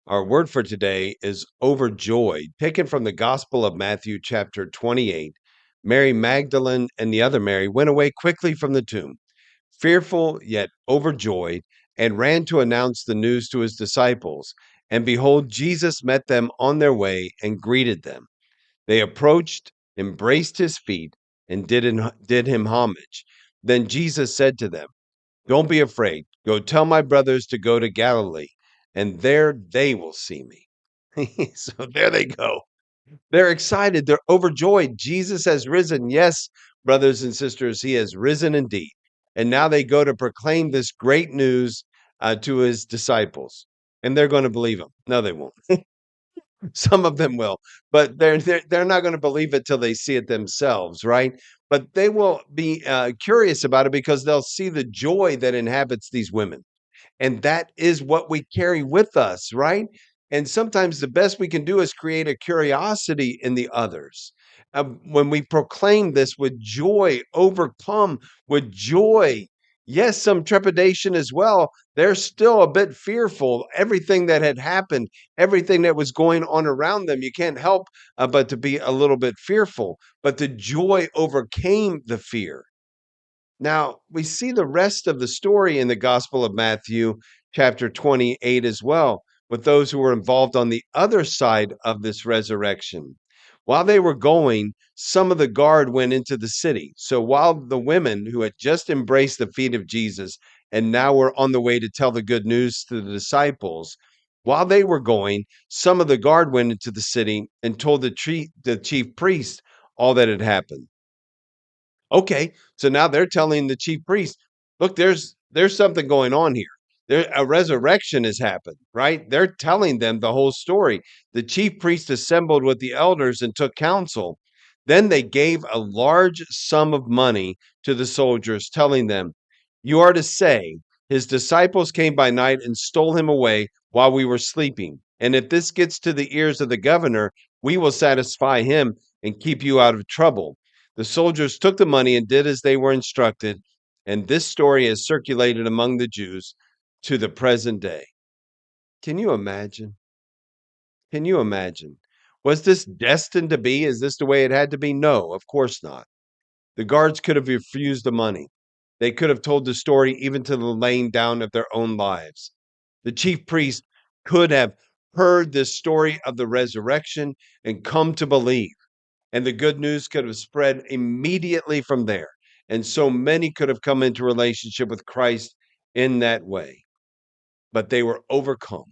Our word for today is overjoyed, taken from the Gospel of Matthew, chapter 28. Mary Magdalene and the other Mary went away quickly from the tomb, fearful yet overjoyed, and ran to announce the news to his disciples. And behold, Jesus met them on their way and greeted them. They approached, embraced his feet, and did him homage. Then Jesus said to them, "Don't be afraid. Go tell my brothers to go to Galilee, and there they will see me." So there they go. They're excited. They're overjoyed. Jesus has risen. Yes, brothers and sisters, he has risen indeed. And now they go to proclaim this great news to his disciples, and they're going to believe him. No, they won't. Some of them will, but they're not going to believe it till they see it themselves, right? But they will be curious about it because they'll see the joy that inhabits these women. And that is what we carry with us, right? And sometimes the best we can do is create a curiosity in the others. When we proclaim this with joy, overcome with joy, yes, some trepidation as well. They're still a bit fearful. Everything that had happened, everything that was going on around them, you can't help but to be a little bit fearful. But the joy overcame the fear. Now, we see the rest of the story in the Gospel of Matthew, chapter 28, as well, with those who were involved on the other side of this resurrection. While they were going, some of the guard went into the city. So while the women who had just embraced the feet of Jesus and now were on the way to tell the good news to the disciples, while they were going, some of the guard went into the city and told the chief priest all that had happened. Okay, so now they're telling the chief priest, "Look, there's something going on here. There a resurrection has happened," right? They're telling them the whole story. The chief priest assembled with the elders and took counsel. Then they gave a large sum of money to the soldiers, telling them, "You are to say, his disciples came by night and stole him away while we were sleeping. And if this gets to the ears of the governor, we will satisfy him and keep you out of trouble." The soldiers took the money and did as they were instructed, and this story has circulated among the Jews to the present day. Can you imagine? Can you imagine? Was this destined to be? Is this the way it had to be? No, of course not. The guards could have refused the money. They could have told the story even to the laying down of their own lives. The chief priest could have heard this story of the resurrection and come to believe. And the good news could have spread immediately from there. And so many could have come into relationship with Christ in that way. But they were overcome.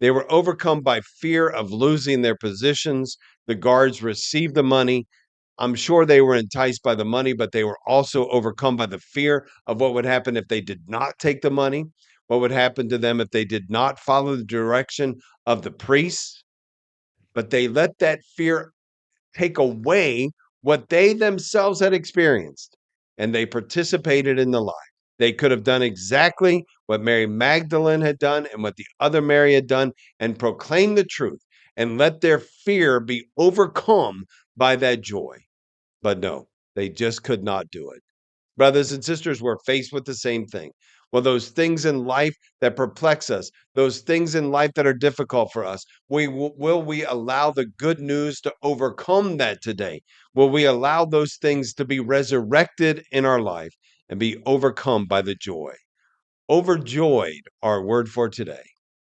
They were overcome by fear of losing their positions. The guards received the money. I'm sure they were enticed by the money, but they were also overcome by the fear of what would happen if they did not take the money, what would happen to them if they did not follow the direction of the priests. But they let that fear take away what they themselves had experienced, and they participated in the lie. They could have done exactly what Mary Magdalene had done and what the other Mary had done and proclaimed the truth and let their fear be overcome by that joy. But no, they just could not do it. Brothers and sisters, we're faced with the same thing. Well, those things in life that perplex us, those things in life that are difficult for us, will we allow the good news to overcome that today? Will we allow those things to be resurrected in our life and be overcome by the joy? Overjoyed, our word for today.